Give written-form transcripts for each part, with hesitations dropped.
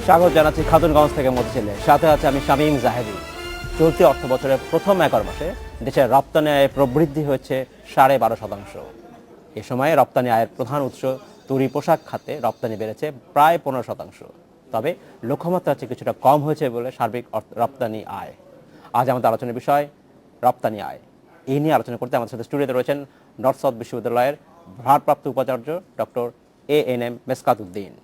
স্বাগত জানাচ্ছি খাতুনগঞ্জ থেকে মতিঝিলে। সাথে আছে আমি শামীম জাহেদি। চলতি অর্থ বছরের প্রথম 11 মাসে দেশের রপ্তানি আয়ে প্রবৃদ্ধি হয়েছে 12.5%। এ সময়ে রপ্তানি আয়ের প্রধান উৎস তৈরি পোশাক খাতে রপ্তানি বেড়েছে প্রায় 15%। তবে লক্ষ্যমাত্রার চেয়ে কিছুটা কম হয়েছে বলে সার্বিক রপ্তানি আয়। আজ আমাদের আলোচনার বিষয় রপ্তানি আয়। এই নিয়ে আলোচনা করতে আমাদের সাথে স্টুডিওতে রয়েছেন নর্থ সাউথ বিশ্ববিদ্যালয়ের ভারপ্রাপ্ত উপাচার্য ডক্টর ANM মেসকাত উদ্দিন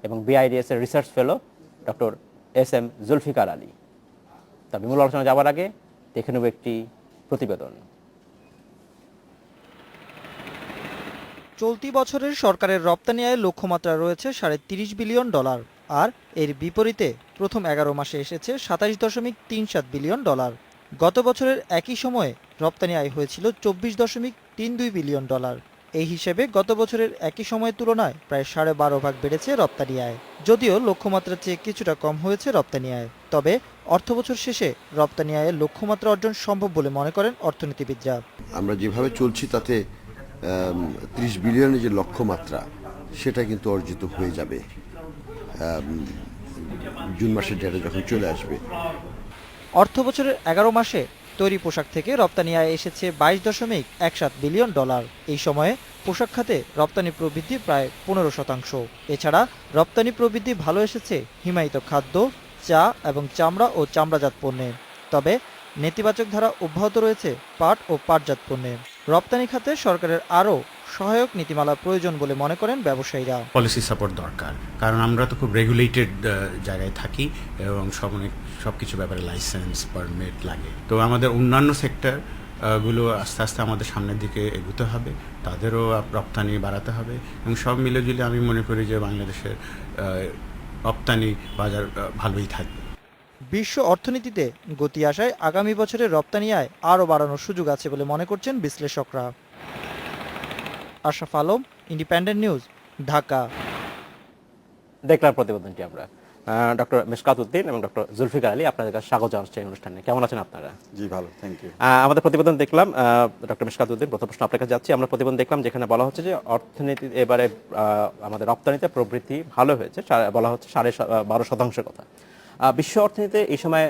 এবং BIDS এর research fellow doctor SM Zulfikar Ali. তবে মূল আলোচনা যাওয়ার আগে দেখে নেব একটি প্রতিবেদন। চলতি বছরের সরকারের রপ্তানি আয়ের লক্ষ্যমাত্রা রয়েছে $30.5 বিলিয়ন, আর এর বিপরীতে প্রথম 11 মাসে এসেছে $27.37 বিলিয়ন। গত বছরের একই সময়ে রপ্তানি আয় হয়েছিল $24.32 বিলিয়ন। এই হিসেবে গত বছরের একই সময়ের তুলনায় প্রায় 12.5 ভাগ বেড়েছে রপ্তানি আয়। যদিও লক্ষ্যমাত্রার চেয়ে কিছুটা কম হয়েছে রপ্তানি আয়, তবে অর্থবছর শেষে রপ্তানি আয়ের লক্ষ্যমাত্রা অর্জন সম্ভব বলে মনে করেন অর্থনীতিবিদরা। আমরা যেভাবে চলছি তাতে 30 বিলিয়নের যে লক্ষ্যমাত্রা সেটা কিন্তু অর্জিত হয়ে যাবে জুন মাসের ডেটা যখন চলে আসবে। অর্থবছরের 11 মাসে তৈরি পোশাক থেকে রপ্তানি আয় এসেছে $22.17 বিলিয়ন। এই সময়ে পোশাক খাতে রপ্তানি প্রবৃদ্ধি প্রায় 15%। এছাড়া রপ্তানি প্রবৃদ্ধি ভালো এসেছে হিমায়িত খাদ্য, চা এবং চামড়া ও চামড়াজাত পণ্যে। তবে নেতিবাচক ধারা অব্যাহত রয়েছে পাট ও পাটজাত পণ্যে। রপ্তানি খাতে সরকারের আরও সহায়ক নীতিমালা প্রয়োজন বলে মনে করেন ব্যবসায়ীরা। পলিসি সাপোর্ট দরকার, কারণ আমরা তো খুব রেগুলেটেড জায়গায় থাকি এবং সব কিছু ব্যাপারে লাইসেন্স পারমিট লাগে। তো আমাদের অন্যান্য সেক্টর গুলো আস্তে আস্তে আমাদের সামনের দিকে এগোতে হবে, তাদেরও রপ্তানি বাড়াতে হবে এবং সব মিলেজুলে আমি মনে করি যে বাংলাদেশের রপ্তানি বাজার ভালোই থাকবে। বিশ্ব অর্থনীতিতে গতি আসায় আগামী বছরের রপ্তানি আয় আরও বাড়ানোর সুযোগ আছে বলে মনে করছেন বিশ্লেষকরা। Ashraf Alam, independent news, Dhaka. দেখলাম প্রতিবেদনটি আমরা। ডক্টর মেসকাত উদ্দিন এবং ডক্টর জুলফিকার আলী, আপনাদের কাছে স্বাগত জানাচ্ছি এই অনুষ্ঠানে। কেমন আছেন আপনারা? জি ভালো, থ্যাংক ইউ। আমাদের প্রতিবেদন দেখলাম। ডক্টর মেসকাত উদ্দিন, প্রথম প্রশ্ন আপনার কাছে যাচ্ছি। আমরা প্রতিবেদন দেখলাম যেখানে বলা হচ্ছে যে অর্থনীতি এবারে আমাদের রপ্তানিতে প্রবৃদ্ধি ভালো হয়েছে, বলা হচ্ছে 12.5% কথা। বিশ্ব অর্থনীতিতে এই সময়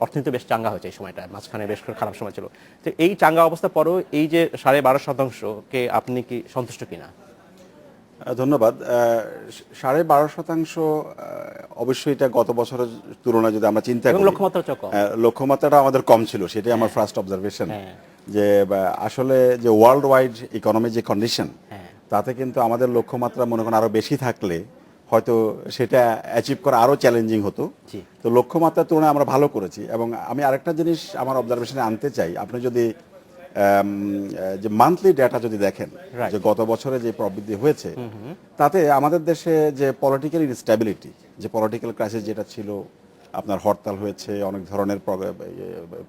অর্থনীতি বেশ চাঙ্গা হয়েছে। এই সময়টা মাঝখানে বেশ খারাপ সময় ছিল। তো এই চাঙ্গা অবস্থার পরেও এই যে 12.5%কে আপনি কি সন্তুষ্ট কিনা? ধন্যবাদ। 12.5% অবশ্যই এটা গত বছরের তুলনায় যদি আমরা চিন্তা করি, লক্ষ্যমাত্রাটা আমাদের কম ছিল, সেটাই আমার ফার্স্ট অবজারভেশন। যে আসলে যে ওয়ার্ল্ড ওয়াইড ইকোনমির যে কন্ডিশন, তাতে কিন্তু আমাদের লক্ষ্যমাত্রা মনে করেন আরো বেশি থাকলে হয়তো সেটা অ্যাচিভ করা আরো চ্যালেঞ্জিং হতো। তো লক্ষ্যমাত্রার তুলনায় আমরা ভালো করেছি। এবং আমি আরেকটা জিনিস আমার অবজারভেশনে আনতে চাই, আপনি যদি যে মান্থলি ডেটা যদি দেখেন যে গত বছরে যে প্রবৃদ্ধি হয়েছে, তাতে আমাদের দেশে যে পলিটিক্যাল ইনস্টেবিলিটি, যে পলিটিক্যাল ক্রাইসিস যেটা ছিল, আপনার হরতাল হয়েছে, অনেক ধরনের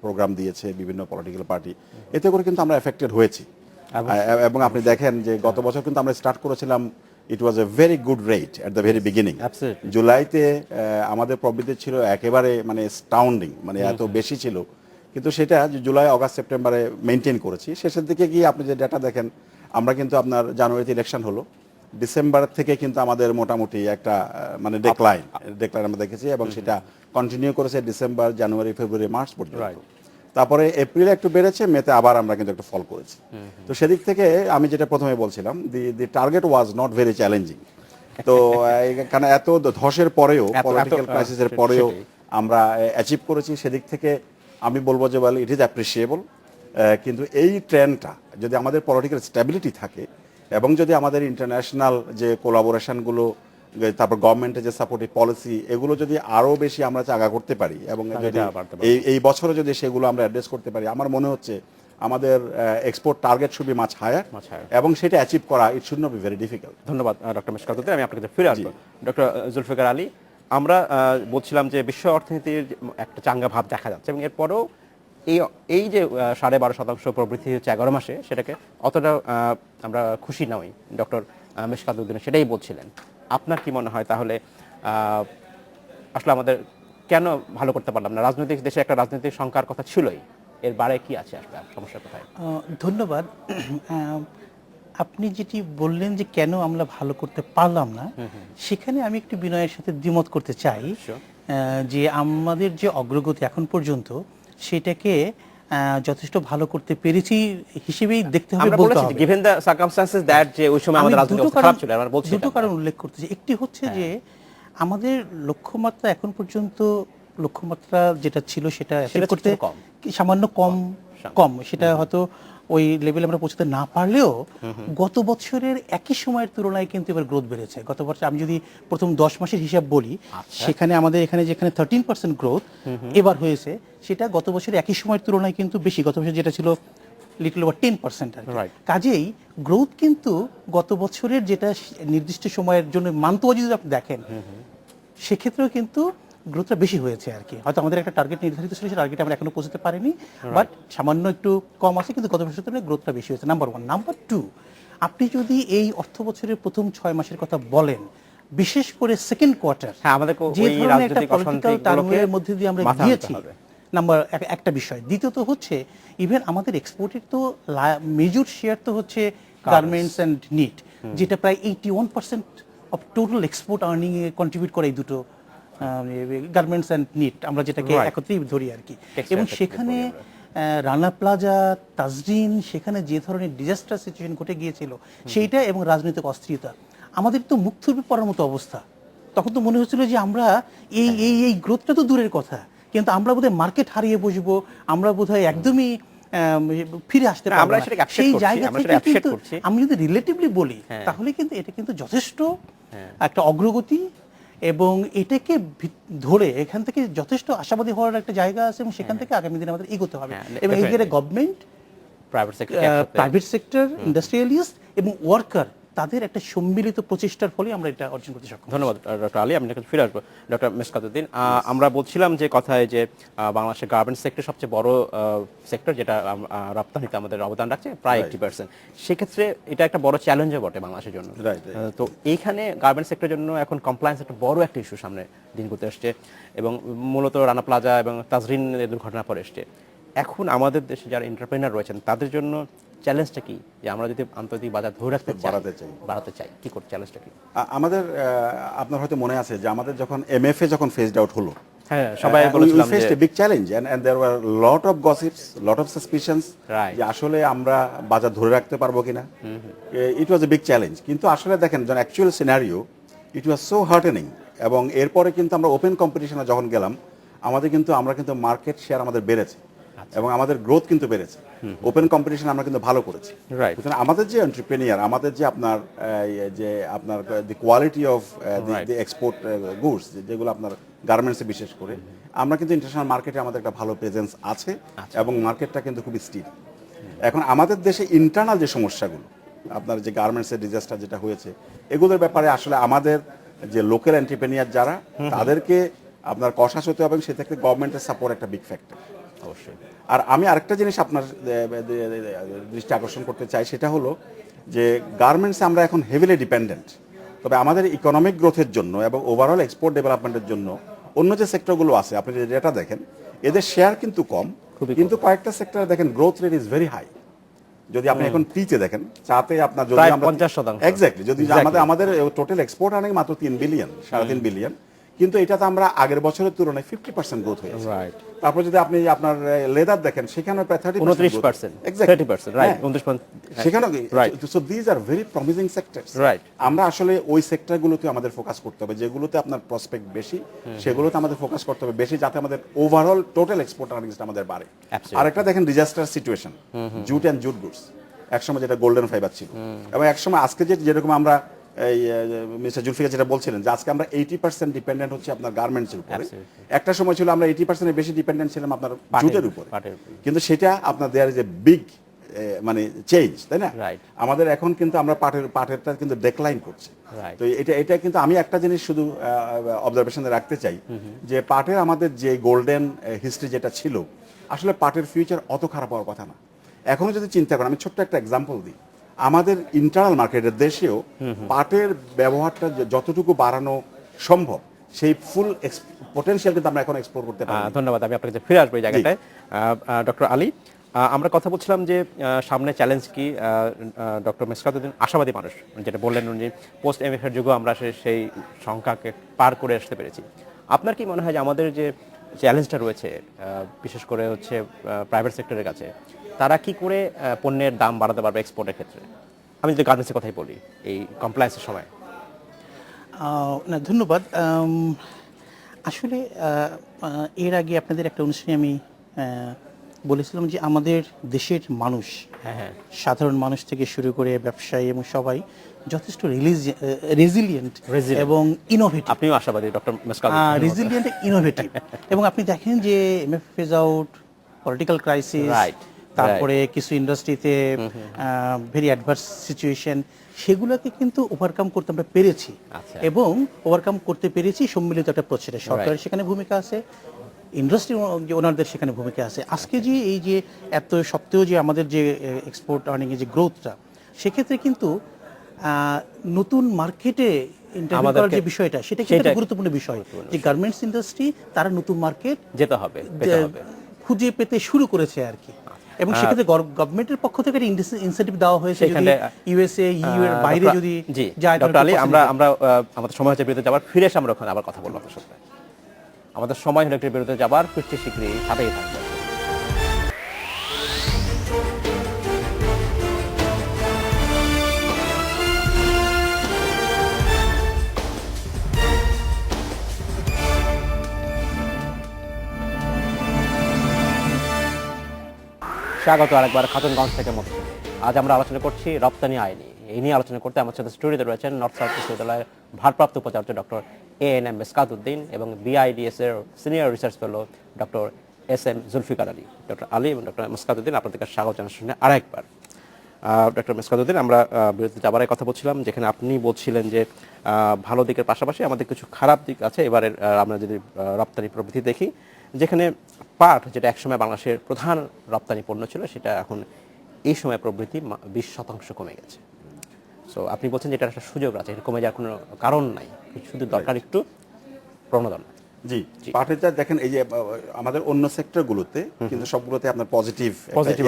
প্রোগ্রাম দিয়েছে বিভিন্ন পলিটিক্যাল পার্টি, এতে করে কিন্তু আমরা এফেক্টেড হয়েছি। এবং আপনি দেখেন যে গত বছর কিন্তু আমরা স্টার্ট করেছিলাম, it was a very good rate at the very beginning. জুলাইতে আমাদের প্রবৃদ্ধি ছিল একেবারে মানে স্টাউন্ডিং, মানে এত বেশি ছিল, কিন্তু সেটা জুলাই, অগাস্ট, সেপ্টেম্বরে মেনটেন করেছি। শেষের দিকে গিয়ে আপনি যে ডেটা দেখেন, আমরা কিন্তু আপনার জানুয়ারিতে ইলেকশন হলো, ডিসেম্বর থেকে কিন্তু আমাদের মোটামুটি একটা মানে ডেক্লাইন আমরা দেখেছি, এবং সেটা কন্টিনিউ করেছে ডিসেম্বর, জানুয়ারি, ফেব্রুয়ারি, মার্চ পর্যন্ত। তারপরে এপ্রিলে একটু বেড়েছে, মেতে আবার আমরা কিন্তু একটা ফল করেছি। তো সেদিক থেকে আমি যেটা প্রথমে বলছিলাম, the target was not very challenging. তো কারণ এত ধসের পরেও, পলিটিক্যাল ক্রাইসিসের পরেও আমরা অ্যাচিভ করেছি। সেদিক থেকে আমি বলবো যে ওয়েল, ইট ইজ অ্যাপ্রিসিয়েবল। কিন্তু এই ট্রেন্ডটা যদি আমাদের পলিটিক্যাল স্ট্যাবিলিটি থাকে এবং যদি আমাদের ইন্টারন্যাশনাল যে কোলাবোরেশনগুলো, তারপর গভর্নমেন্টের যে সাপোর্টিভ পলিসি, এগুলো যদি আরো বেশি আমরা চাঙ্গা করতে পারি এবং যদি এই বছরে যদি সেগুলো আমরা অ্যাড্রেস করতে পারি, আমার মনে হচ্ছে আমাদের export target should be much higher, এবং সেটা অ্যাচিভ করা it should not be very difficult. ধন্যবাদ ডক্টর মেসকাত উদ্দিন। আমি আপনার কাছে ফিরে আসবো। ডক্টর জুলফিকার আলী, আমরা বলছিলাম যে বিশ্ব অর্থনীতির একটা চাঙ্গা ভাব দেখা যাচ্ছে, এবং এরপরেও এই যে 12.5% প্রবৃদ্ধি হচ্ছে 11 মাসে, সেটাকে অতটা আমরা খুশি নই। ডক্টর মেসকাত উদ্দিন সেটাই বলছিলেন। আপনার কি মনে হয় তাহলে আসলে আমাদের কেন ভালো করতে পারলাম না? রাজনৈতিক দেশে একটা রাজনৈতিক সংকটের কথা ছিলই, এর বারে কি আছে আসলে সমস্যা কোথায়? ধন্যবাদ। আপনি যেটি বললেন যে কেন আমরা ভালো করতে পারলাম না, সেখানে আমি একটু বিনয়ের সাথে দ্বিমত করতে চাই। যে আমাদের যে অগ্রগতি এখন পর্যন্ত সেটাকে যথেষ্ট ভালো করতে পেরেছি হিসেবেই দেখতে হবে, আমরা বলতে বলেছি হবে। given the circumstances that যে ওই সময় আমি আমাদের রাজনৈতিক দুটো অবস্থা খারাপ ছিল, আমরা বলছি দুটো এটা। কারণ উল্লেখ করতে চাই। একটি হচ্ছে যে আমাদের লক্ষ্যমাত্রা এখন পর্যন্ত লক্ষ্যমাত্রা যেটা ছিল সেটা সেটা achieve করতে ছিল কম। সামান্য কম সেটা হয়তো ওই লেভেলে আমরা পৌঁছতে না পারলেও গত বছরের একই সময়ের তুলনায় কিন্তু এবার গ্রোথ বেড়েছে। গত বছর আমি যদি প্রথম 10 মাসের হিসাব বলি, সেখানে আমাদের এখানে যেখানে 13% গ্রোথ এবার হয়েছে, সেটা গত বছরের একই সময়ের তুলনায় কিন্তু বেশি। গত বছর যেটা ছিল লিটল ওভার 10%। Right. কাজেই গ্রোথ কিন্তু গত বছরের যেটা নির্দিষ্ট সময়ের জন্য মান্থওয়াইজ যদি আপনি দেখেন, সেক্ষেত্রেও কিন্তু গ্রোথটা বেশি হয়েছে আর কি। হয়তো আমাদের একটা টার্গেট নির্ধারিত ছিল, সেই টার্গেটে আমরা এখনো পৌঁছতে পারিনি, বাট সামান্য একটু কম আছে, কিন্তু গত বছরের তুলনায় গ্রোথটা বেশি হয়েছে, নাম্বার 1। নাম্বার 2, আপনি যদি এই অর্থ বছরের প্রথম 6 মাসের কথা বলেন, বিশেষ করে সেকেন্ড কোয়ার্টার, হ্যাঁ, আমাদের যে ওই ধরনের একটা রাজনৈতিক পলিটিক্যাল অশান্তিগুলোকে টার্মোয়েলের মধ্যে দিয়ে আমরা মাথায় আনতে গিয়েছি, হবে। নাম্বার একটা বিষয়। দ্বিতীয়ত হচ্ছে ইভেন আমাদের এক্সপোর্টের তো মেজর শেয়ার তো হচ্ছে গার্মেন্টস অ্যান্ড নিট, যেটা প্রায় 81% of total export earning A contribute করে এই দুটো গার্মেন্টস অ্যান্ড নিট, আমরা যেটাকে Right. একত্রেই ধরি আর কি। Textile এবং sector সেখানে বলি আমরা। রানা প্লাজা, তাজরিন, সেখানে যে ধরনের ডিজাস্টার সিচুয়েশন ঘটে গিয়েছিল সেইটা, এবং রাজনৈতিক অস্থিরতা, আমাদের তো মুখ থুবড়ে পড়ার মতো অবস্থা। তখন তো মনে হচ্ছিল যে আমরা এই গ্রোথটা তো দূরের কথা, কিন্তু আমরা বোধহয় মার্কেট হারিয়ে বসবো, আমরা বোধহয় একদমই ফিরে আসতে না, পারবো আমরা না। সেটাকে appreciate সেই করছি, জায়গা আমরা থেকে সেটা appreciate কিন্তু করছি। আমি যদি রিলেটিভলি বলি, হ্যাঁ। তাহলে কিন্তু এটা কিন্তু যথেষ্ট একটা অগ্রগতি, এবং এটাকে ধরে এখান থেকে যথেষ্ট আশাবাদী হওয়ার একটা জায়গা আছে, এবং সেখান থেকে আগামী দিনে আমাদের এগোতে হবে। হ্যাঁ, এবং এই definitely. Government, private sector private sector, industrialist এবং ওয়ার্কার, তাদের একটা সম্মিলিত প্রচেষ্টার ফলে আমরা এটা অর্জন করতে সক্ষম। ধন্যবাদ ডক্টর আলী, আপনার কাছে ফিরে আসবো। ডক্টর মেশকাতুদ্দিন, আমরা বলছিলাম যে কথায় যে বাংলাদেশের গার্মেন্টস সেক্টর সবচেয়ে বড় সেক্টর, যেটা রপ্তানিতে আমাদের অবদান রাখছে প্রায় 80%। সেক্ষেত্রে এটা একটা বড় চ্যালেঞ্জও বটে বাংলাদেশের জন্য। Right. তো এইখানে গার্মেন্টস সেক্টরের জন্য এখন কমপ্লায়েন্স একটা বড় একটা ইস্যু সামনে দিন করতে আসছে, এবং মূলত রানা প্লাজা এবং তাজরিনের দুর্ঘটনা পরে এসছে। এখন আমাদের দেশে যারা এন্টারপ্রেনার রয়েছেন, তাদের জন্য চ্যালেঞ্জটা কি, যে আমরা যদি আন্তর্জাতিক বাজার ধরে রাখতে বাড়াতে চাই, কি করতে চ্যালেঞ্জটা কি? আমাদের আপনার হয়তো মনে আছে যে আমাদের যখন MFA যখন ফেজড আউট হলো, হ্যাঁ, সবাই বলেছিলাম যে faced a big challenge, and there were lot of gossips, lot of suspicions, Right. যে আসলে আমরা বাজার ধরে রাখতে পারবো কিনা। ইট ওয়াজ এ বিগ চ্যালেঞ্জ, কিন্তু আসলে দেখেন যখন actual scenario, it was so heartening. এবং এরপরে কিন্তু আমরা ওপেন কম্পিটিশনে যখন গেলাম, আমরা কিন্তু মার্কেট শেয়ার আমাদের বেড়েছে, এবং আমাদের গ্রোথ কিন্তু বেড়েছে। ওপেন কম্পিটিশন আমরা কিন্তু ভালো করেছি। Right. সুতরাং আমাদের যে এন্টারপ্রেনিয়ার, আমাদের যে আপনার দি quality of the export goods, যেগুলো আপনার গার্মেন্টসে বিশেষ করে, আমরা কিন্তু ইন্টারন্যাশনাল মার্কেটে আমাদের একটা ভালো প্রেজেন্স আছে, এবং মার্কেটটা কিন্তু খুবই স্টিল। এখন আমাদের দেশে ইন্টারনাল যে সমস্যাগুলো, আপনার যে গার্মেন্টসের ডিজাস্টার যেটা হয়েছে, এগুলোর ব্যাপারে আসলে আমাদের যে লোকাল এন্টারপ্রেনিয়ার যারা, তাদেরকে আপনার কষাস হতে হবে, সে থেকে গভর্নমেন্টের সাপোর্ট একটা বিগ ফ্যাক্টর অবশ্যই। আর আমি আরেকটা জিনিস আপনার দৃষ্টি আকর্ষণ করতে চাই, সেটা হলো যে গার্মেন্টসে আমরা এখন হেভিলি ডিপেন্ডেন্ট, তবে আমাদের ইকোনমিক গ্রোথের জন্য এবং ওভারঅল এক্সপোর্ট ডেভেলপমেন্টের জন্য অন্য যে সেক্টরগুলো আছে, আপনি যে ডেটা দেখেন, এদের শেয়ার কিন্তু কম, কিন্তু কয়েকটা সেক্টরে দেখেন growth rate is very high. যদি আপনি এখন টিতে দেখেন, চাতে আপনার যদি প্রায় আমরা 50%, এক্স্যাক্টলি, যদি আমাদের টোটাল এক্সপোর্ট আর্নিং মাত্র 3 বিলিয়ন, 3.5 বিলিয়ন, কিন্তু এটাতে আমরা আগের বছরের তুলনায় 50% গ্রোথ হয়েছে। রাইট। তারপর যদি আপনি আপনার লেদার দেখেন, সেখানে প্রায় 29%, 30%, রাইট, 29%, সেখানে। Right. So these are very promising sectors. Right. আমরা আসলে ওই সেক্টরগুলোতে আমাদের ফোকাস করতে হবে, যেগুলোতে আপনার প্রসপেক্ট বেশি, সেগুলোতে আমাদের ফোকাস করতে হবে বেশি, যাতে আমাদের ওভারঅল টোটাল এক্সপোর্ট আর্নিংসটা আমাদের বাড়ে। Absolutely. আরেকটা দেখেন disaster situation, jute and jute goods, একসময় যেটা গোল্ডেন ফাইবার ছিল, এবং একসময় আজকে যেরকম আমরা এই মিস্টার জুলফিকার যেটা বলছিলেন, যে আজকে আমরা 80% ডিপেন্ডেন্ট হচ্ছে আপনার গার্মেন্টসের উপরে। একটা সময় ছিল আমরা 80% এর বেশি ডিপেন্ডেন্ট ছিলাম আপনার জুটের উপরে, কিন্তু সেটা আপনার দেয়ার ইজ এ বিগ মানে চেঞ্জ, তাই না? Right. আমাদের এখন কিন্তু আমরা পাটেরটা কিন্তু ডেক্লাইন করছে। Right. তো এটা কিন্তু আমি একটা জিনিস শুধু অবজারভেশনে রাখতে চাই, যে পাটের আমাদের যে গোল্ডেন হিস্ট্রি যেটা ছিল, আসলে পাটের ফিউচার অত খারাপ হওয়ার কথা না। এখনো যদি চিন্তা করেন, আমি ছোট্ট একটা এক্সাম্পল দিই, আমাদের ইন্টারনাল মার্কেটের দেশেও পাটের ব্যবহারটা যতটুকু বাড়ানো সম্ভব, সেই ফুল পটেনশিয়াল কিন্তু আমরা এখন এক্সপ্লোর করতে পারি। ধন্যবাদ, আমি আপনার কাছে ফিরে আসবো এই জায়গাটায়। ডক্টর আলী, আমরা কথা বলছিলাম যে সামনে চ্যালেঞ্জ কি, ডক্টর মেসকাতুদ্দিন আশাবাদী মানুষ, যেটা বললেন উনি, পোস্ট এমএফের যুগেও আমরা সেই সংখ্যাকে পার করে আসতে পেরেছি। আপনার কি মনে হয় যে আমাদের যে চ্যালেঞ্জটা রয়েছে বিশেষ করে হচ্ছে প্রাইভেট সেক্টরের কাছে, তারা কি করে পণ্যের দাম বাড়াতে পারবে এক্সপোর্টের ক্ষেত্রে? আমি যদি গার্মেন্টসের কথাই বলি, এই কমপ্লায়েন্সের সময়। না, ধন্যবাদ। আসলে এর আগে আপনাদের একটা অনুষ্ঠানে আমি বলেছিলাম যে আমাদের দেশের মানুষ, সাধারণ মানুষ থেকে শুরু করে ব্যবসায়ী এবং সবাই যথেষ্ট রেজিলিয়েন্ট এবং ইনোভেটিভ। আপনিও আশাবাদী ডক্টর রেজিলিয়েন্ট, ইনোভেটিভ। এবং আপনি দেখেন যে MF phase out, political crisis, তারপরে কিছু ইন্ডাস্ট্রিতে ভেরি অ্যাডভার্স সিচুয়েশন, সেগুলোকে কিন্তু ওভারকাম করতে আমরা পেরেছি। এবং ওভারকাম করতে পেরেছি সম্মিলিত একটা প্রচেষ্টা। সরকারের সেখানে ভূমিকা আছে, ইন্ডাস্ট্রি ওনারদের সেখানে ভূমিকা আছে। আজকে যে এই যে এত সত্ত্বেও যে আমাদের যে এক্সপোর্ট আর্নিংয়ের যে গ্রোথটা, সেক্ষেত্রে কিন্তু নতুন মার্কেটে ইন্টারভিউ করার যে বিষয়টা, সেটা কিন্তু একটা গুরুত্বপূর্ণ বিষয়। যে গার্মেন্টস ইন্ডাস্ট্রি তারা নতুন মার্কেট যেতে হবে, খুঁজে পেতে শুরু করেছে আর কি। এবং সেক্ষেত্রে গভর্নমেন্টের পক্ষ থেকে একটা ইনসেন্টিভ দেওয়া হয়েছে, ইউএসএ, ইউ এর বাইরে যদি যায়। ডক্টর আলী, আমরা আমাদের সময় হচ্ছে বিরতি যাবার, ফিরে এসে আমরা ওখানে আবার কথা বলবো আপনার সাথে। আমাদের সময় হলো একটি বিরতি যাবার, ফিরতে শীঘ্রই, সাথেই থাকবে। স্বাগত আরেকবার খাতুনগঞ্জ থেকে মধ্যে। আজ আমরা আলোচনা করছি রপ্তানি আইনি। এই নিয়ে আলোচনা করতে আমার সাথে স্টুডিওতে রয়েছেন নর্থ সাউথ বিশ্ববিদ্যালয়ের ভারপ্রাপ্ত উপাচার্য ডক্টর এএনএম মেসকাতুদ্দিন এবং বিআইডিএস এর senior research fellow doctor S M. Zulfikar Ali. Doctor Ali এবং ডক্টর মেসকাতুদ্দিন, আপনাদেরকে স্বাগত জানাচ্ছি আরেকবার। ডক্টর মেসকাতুদ্দিন, আমরা বিরতি যাবার কথা বলছিলাম, যেখানে আপনি বলছিলেন যে ভালো দিকের পাশাপাশি আমাদের কিছু খারাপ দিক আছে। এবারে আমরা যদি রপ্তানি প্রবৃদ্ধি দেখি, যেখানে পাট, যেটা একসময় বাংলাদেশের প্রধান রপ্তানি পণ্য ছিল, সেটা এখন এই সময় প্রবৃদ্ধি 20% কমে গেছে। সো আপনি বলছেন যে এটার একটা সুযোগ আছে, এটা কমে যাওয়ার কোনো কারণ নাই, শুধু দরকার একটু প্রণোদনা। জি, পাটেটা দেখেন, এই যে আমাদের অন্য সেক্টরগুলোতে কিন্তু সবগুলোতে আপনার পজিটিভ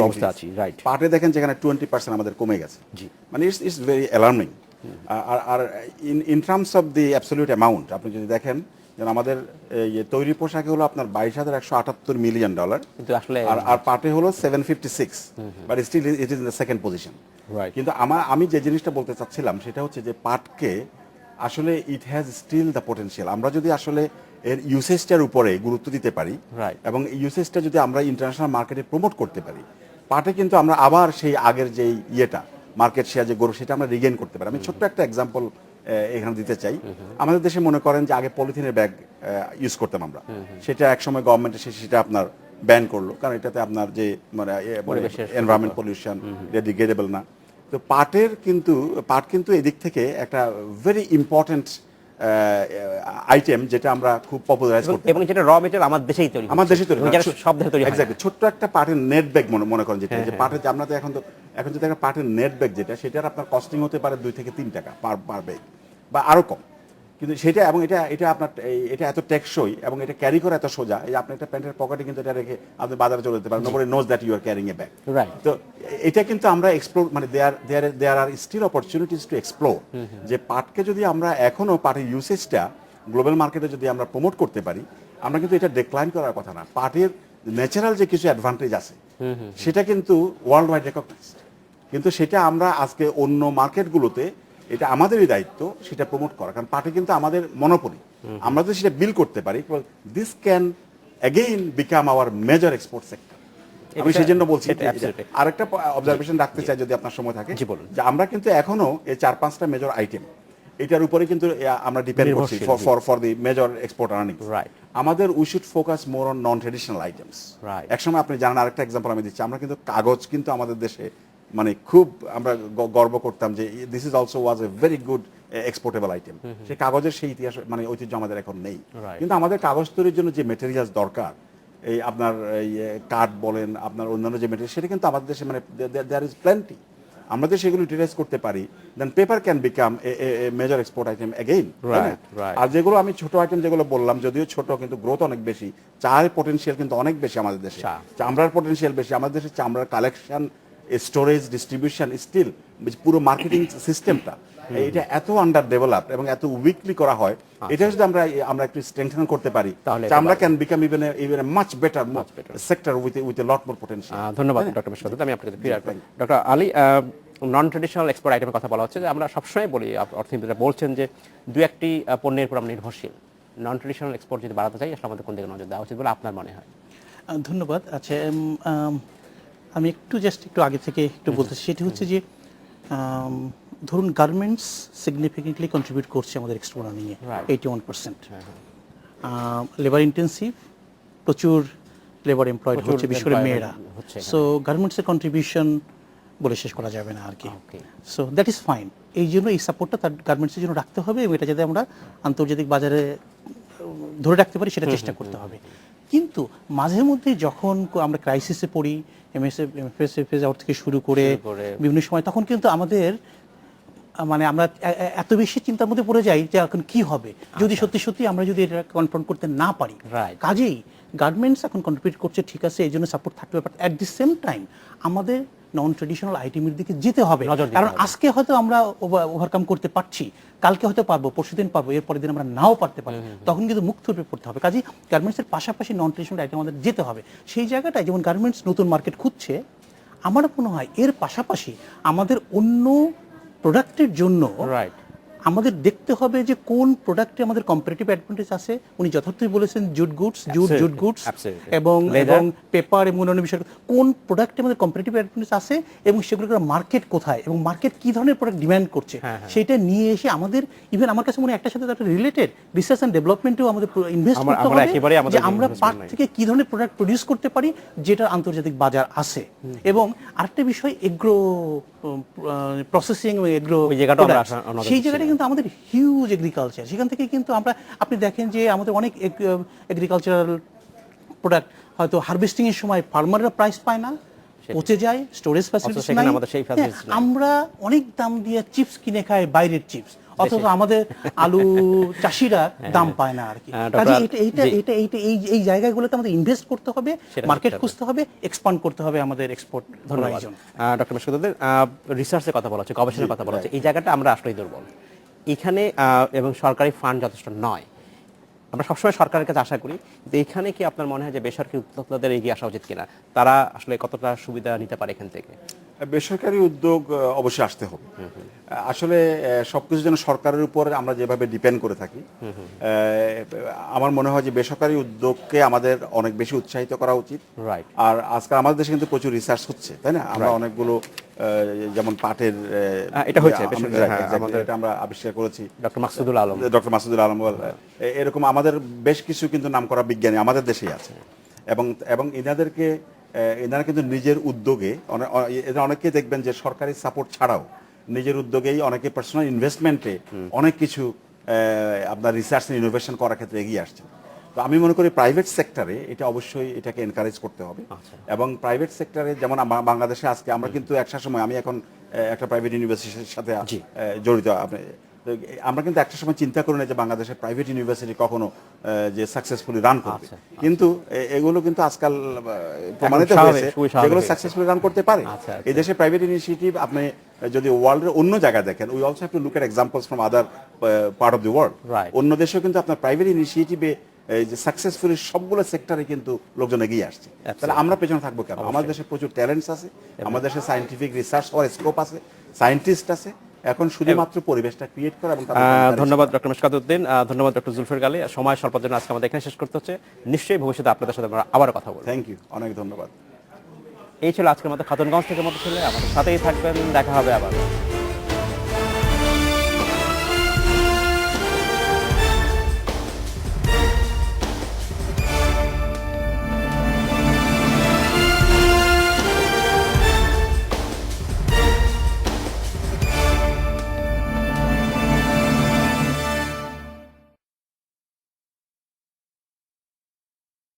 অবস্থা আছে, রাইট। পাটে দেখেন যেখানে 20% আমাদের কমে গেছে, জি, মানে ইটস ভেরি অ্যালার্মিং। আর in terms of the absolute amount আপনি যদি দেখেন, যেন আমাদের তৈরি পোশাকে হলো আপনার $22,178 মিলিয়ন, কিন্তু আসলে আর পাটে হলো 756, but still it is in the second position. কিন্তু আমি যে জিনিসটা বলতে চাচ্ছিলাম সেটা হচ্ছে যে পাটকে আসলে it has still the potential. আমরা যদি আসলে এর ইউসেজটার উপরে গুরুত্ব দিতে পারি এবং ইউসেজটা যদি আমরা ইন্টারন্যাশনাল মার্কেটে প্রমোট করতে পারি, পাটে কিন্তু আমরা আবার সেই আগের যে মার্কেট শেয়ার যে গৌরব, সেটা আমরা রিগেইন করতে পারি। আমি ছোট্ট একটা এক্সাম্পল এখানে দিতে চাই। আমাদের দেশে মনে করেন যে আগে পলিথিনের ব্যাগ ইউজ করতাম আমরা, সেটা একসময় গভর্নমেন্ট এসে সেটা আপনার ব্যান করলো, কারণ এটাতে আপনার যে মানে এনভায়রনমেন্ট পলিউশন, এটা ডিগ্রেডেবল না। তো পাট কিন্তু এদিক থেকে একটা ভেরি ইম্পর্টেন্ট আইটেম, যেটা আমরা খুব পপুলারাইজ করতে, এবং যেটা র মেটেরিয়াল আমার দেশেই তৈরি, সব দেশে তৈরি। এক্স্যাক্টলি, ছোট্ট একটা পাটের নেট ব্যাগ মনে করেন, যেটা যে পাটের, আমরা তো এখন যদি একটা পাটের নেট ব্যাগ যেটা, সেটার আপনার কস্টিং হতে পারে $2 থেকে $3 পার ব্যাগ বা আরো কম। কিন্তু সেটা, এবং এটা আপনার এটা এত টেকসই এবং এটা ক্যারি করা এত সোজা, এই আপনি একটা প্যান্টের পকেটে কিন্তু এটা রেখে আপনি বাজারে চলে যেতে পারেন, nobody knows that you are carrying a bag, right. তো এটা কিন্তু আমরা এক্সপ্লোর, মানে there are still opportunities to explore, যে পাটকে যদি আমরা এখনো পাটের ইউসেজটা গ্লোবাল মার্কেটে যদি আমরা প্রমোট করতে পারি, আমরা কিন্তু এটা ডিক্লাইন করার কথা না। পাটের ন্যাচারাল যে কিছু অ্যাডভান্টেজ আছে সেটা কিন্তু ওয়ার্ল্ড ওয়াইড রেকগনাইজড, কিন্তু সেটা আমরা আজকে অন্য মার্কেটগুলোতে, এটা আমাদেরই দায়িত্ব সেটা প্রমোট করা, কারণ পাটে কিন্তু আমাদের মনোপলি। আমরা যদি সেটা বিল করতে পারি, this can again become hour major export sector. আমি সেই জন্য বলছি। আরেকটা অবজারভেশন রাখতে চাই, যদি আপনার সময় থাকে, যে আমরা কিন্তু এখনো এই 4-5টা মেজর আইটেম, এটার উপরে কিন্তু আমরা ডিপেন্ড করছি for the major export earning. আমাদের we should focus more on non traditional items. একসময় আপনি জানেন, আরেকটা এক্সাম্পল আমি দিচ্ছি, আমরা কিন্তু কাগজ কিন্তু আমাদের দেশে মানে খুব আমরা গর্ব করতাম যে this is also was a very good exportable item. সেই কাগজের সেই ইতিহাস, মানে ঐতিহ্য আমাদের এখন নেই। কিন্তু আমাদের কাগজ তৈরির জন্য যে মেটেরিয়ালস দরকার, এই আপনার এই কাঠ বলেন, আপনার অন্যান্য যে মেটেরিয়াল, সেটা কিন্তু আমাদের দেশে মানে দেয়ার ইজ প্লেন্টি। আমরা যদি সেগুলো ইউটিলাইজ করতে পারি, then paper can become a major export item again. right. আর যেগুলো আমি ছোট আইটেম যেগুলো বললাম, যদিও ছোট কিন্তু গ্রোথ অনেক বেশি, চায়ের পটেনশিয়াল কিন্তু অনেক বেশি আমাদের দেশে, চামড়ার পটেনশিয়াল বেশি আমাদের দেশে, চামড়ার কালেকশন, স্টোরেজ, ডিস্ট্রিবিউশন, স্টিল পুরো মার্কেটিং সিস্টেমটা এটা এত আন্ডার ডেভেলপড এবং এত উইকলি করা হয়, এটা যদি আমরা একটু স্ট্রেংথেন করতে পারি, চামড়া can become even much better sector with a lot more potential. ধন্যবাদ ডক্টর মিশকাত। আমি আপনাকে ফিরে আসবো। ডক্টর আলী, নন ট্রেডিশনাল এক্সপোর্ট আইটেমের কথা বলা হচ্ছে, যে আমরা সবসময় বলি, অর্থনীতিরা বলছেন যে দু একটি পণ্যের উপর আমরা নির্ভরশীল। নন ট্রেডিশনাল এক্সপোর্ট যদি বাড়াতে চাই, আসলে আমাদের কোন দিকে নজর দেওয়া উচিত বলে আপনার মনে হয়? ধন্যবাদ। আচ্ছা, আমি একটু আগে থেকে একটু বলতেছি, সেটি হচ্ছে যে ধরুন গার্মেন্টস সিগনিফিকেন্টলি কন্ট্রিবিউট করছে আমাদের এক্সপোর্ট আর্নিংয়ে 81%। লেবার ইন্টেন্সিভ, প্রচুর লেবার এমপ্লয়েড হচ্ছে, বিশেষ করে মেয়েরা। সো গার্মেন্টসের কন্ট্রিবিউশন বলে শেষ করা যাবে না আর কি। So that is fine. এই জন্য এই সাপোর্টটা তার গার্মেন্টসের জন্য রাখতে হবে, এবং এটা যাতে আমরা আন্তর্জাতিক বাজারে ধরে রাখতে পারি সেটা চেষ্টা করতে হবে। কিন্তু মাঝে মধ্যে যখন আমরা ক্রাইসিসে পড়ি, এমএসএফ আউট থেকে শুরু করে বিভিন্ন সময়, তখন কিন্তু আমাদের মানে আমরা এত বেশি চিন্তার মধ্যে পড়ে যাই যে এখন কি হবে যদি সত্যি সত্যি আমরা যদি এটা কনফ্রন্ট করতে না পারি। কাজেই গার্মেন্টস এখন কন্ট্রিবিউট করছে, ঠিক আছে, এই জন্য সাপোর্ট থাকতে হবে, but at the same time আমাদের নন ট্রেডিশনাল আইটেমের দিকে যেতে হবে। কারণ আজকে হয়তো আমরা ওভারকাম করতে পারছি, কালকে হয়তো পারবো, পরশুদিন পারবো, এর পরের দিন আমরা নাও পারতে পারি, তখন কিন্তু মুখ থুবড়ে পড়তে হবে। কাজেই গার্মেন্টসের পাশাপাশি নন ট্রেডিশনাল আইটেম আমাদের যেতে হবে। সেই জায়গাটায় যেমন গার্মেন্টস নতুন মার্কেট খুঁজছে, আমার মনে হয় এর পাশাপাশি আমাদের অন্য প্রোডাক্টের জন্য আমাদের দেখতে হবে যে কোন প্রোডাক্টে আমাদের কম্পারেটিভ অ্যাডভান্টেজ আছে। উনি যথার্থই বলেছেন জুট গুডস এবং পেপার এবং অন্যান্য বিষয়, কোন প্রোডাক্টে আমাদের কম্পারেটিভ অ্যাডভান্টেজ আছে এবং সেগুলোর মার্কেট কোথায় এবং মার্কেট কি ধরনের প্রোডাক্ট ডিমান্ড করছে, সেটা নিয়ে এসে আমাদের ইভেন আমার কাছে মনে হয় একটার সাথে একটা রিলেটেড রিসার্চ অ্যান্ড ডেভেলপমেন্টেও আমাদের ইনভেস্ট করতে হবে, যে আমরা পাট থেকে কি ধরনের প্রোডাক্ট প্রডিউস করতে পারি যেটা আন্তর্জাতিক বাজার আছে। এবং আরেকটা বিষয় এগ্রো প্রসেসিং এবং এগ্রো, সেই জায়গাটা কিন্তু আমাদের হিউজ এগ্রিকালচার, সেখান থেকে কিন্তু আমরা, আপনি দেখেন যে আমাদের অনেক এগ্রিকালচারাল প্রোডাক্ট হয়তো হারভেস্টিং এর সময় ফার্মাররা প্রাইস পায় না, পচে যায়, স্টোরেজ ফ্যাসিলিটি নাই, আমরা অনেক দাম দিয়ে চিপস কিনে খাই, বাইরের চিপস, অথচ আমাদের আলু চাষিরা দাম পায় না আর কি। কাজে এই জায়গাগুলোতে আমাদের ইনভেস্ট করতে হবে, মার্কেট খুঁজতে হবে, এক্সপান্ড করতে হবে আমাদের এক্সপোর্ট। ধন্যবাদ ডক্টর মিশকাত। রিসার্চের কথা বলা হচ্ছে, গবেষণার কথা বলা হচ্ছে, এই জায়গাটা আমরা আসলেই দুর্বল এখানে, এবং সরকারি ফান্ড যথেষ্ট নয়। আমরা সবসময় সরকারের কাছে আশা করি, যে এখানে কি আপনার মনে হয় যে বেসরকারি উদ্যোক্তাদের এগিয়ে আসা উচিত কিনা, তারা আসলে কতটা সুবিধা নিতে পারে এখান থেকে? বেসরকারি উদ্যোগ অবশ্যই আসতে হবে। আসলে সবকিছু যেন সরকারের উপর আমরা যেভাবে ডিপেন্ড করে থাকি, আমার মনে হয় যে বেসরকারি উদ্যোগকে আমাদের অনেক বেশি উৎসাহিত করা উচিত। আর আজকাল আমাদের দেশে কিন্তু প্রচুর রিসার্চ হচ্ছে, তাই না? আমরা অনেকগুলো যেমন পাটের এটা হচ্ছে এটা আমরা আবিষ্কার করেছি, ডক্টর মাসুদুল আলম, এরকম আমাদের বেশ কিছু কিন্তু নামকরা বিজ্ঞানী আমাদের দেশেই আছে। এবং এনারা কিন্তু নিজের উদ্যোগে, অনেকেই দেখবেন যে সরকারি সাপোর্ট ছাড়াও নিজের উদ্যোগেই অনেকে পার্সোনাল ইনভেস্টমেন্টে অনেক কিছু আপনার রিসার্চ এন্ড ইনোভেশন করার ক্ষেত্রে এগিয়ে আসছে। তো আমি মনে করি প্রাইভেট সেক্টরে এটা অবশ্যই এটাকে এনকারেজ করতে হবে। এবং প্রাইভেট সেক্টরে যেমন বাংলাদেশে আজকে আমরা কিন্তু একটা সময়, আমি এখন একটা প্রাইভেট ইউনিভার্সিটির সাথে জড়িত, আমরা কিন্তু একটা সময় চিন্তা করি না যে বাংলাদেশের প্রাইভেট ইউনিভার্সিটি কখনো যে সাকসেসফুলি রান করবে, কিন্তু এগুলো কিন্তু আজকাল প্রমাণিত হয়েছে যেগুলো সাকসেসফুলি রান করতে পারে। এই দেশে প্রাইভেট ইনিশিয়েটিভ আপনি যদি ওয়ার্ল্ডের অন্য জায়গায় দেখেন, we also have to look at examples from other part of the world. অন্য দেশেও কিন্তু আপনার প্রাইভেট ইনিশিয়েটিভে এই যে সাকসেসফুলি সবগুলো সেক্টরে কিন্তু লোকজন এগিয়ে আসছে। তাহলে আমরা পেছনে থাকবো কেন? আমাদের দেশে প্রচুর ট্যালেন্টস আছে, আমাদের দেশে সায়েন্টিফিক রিসার্চ হওয়ার স্কোপ আছে, সায়েন্টিস্ট আছে, এখন শুধুমাত্র পরিবেশটা ক্রিয়েট করা। এবং ধন্যবাদ ডক্টর মিশকাত উদ্দিন, ধন্যবাদ ডক্টর জুলফিকার আলী। সময় স্বল্পের জন্য আজকে আমাদের এখানে শেষ করতে হচ্ছে, নিশ্চয়ই ভবিষ্যতে আপনাদের সাথে আমরা আবার কথা বলবো। থ্যাংক ইউ, অনেক ধন্যবাদ। এই ছিল আজকের মতো খাতুনগঞ্জ থেকে মতো ছিল, আমাদের সাথেই থাকবেন, দেখা হবে আবার।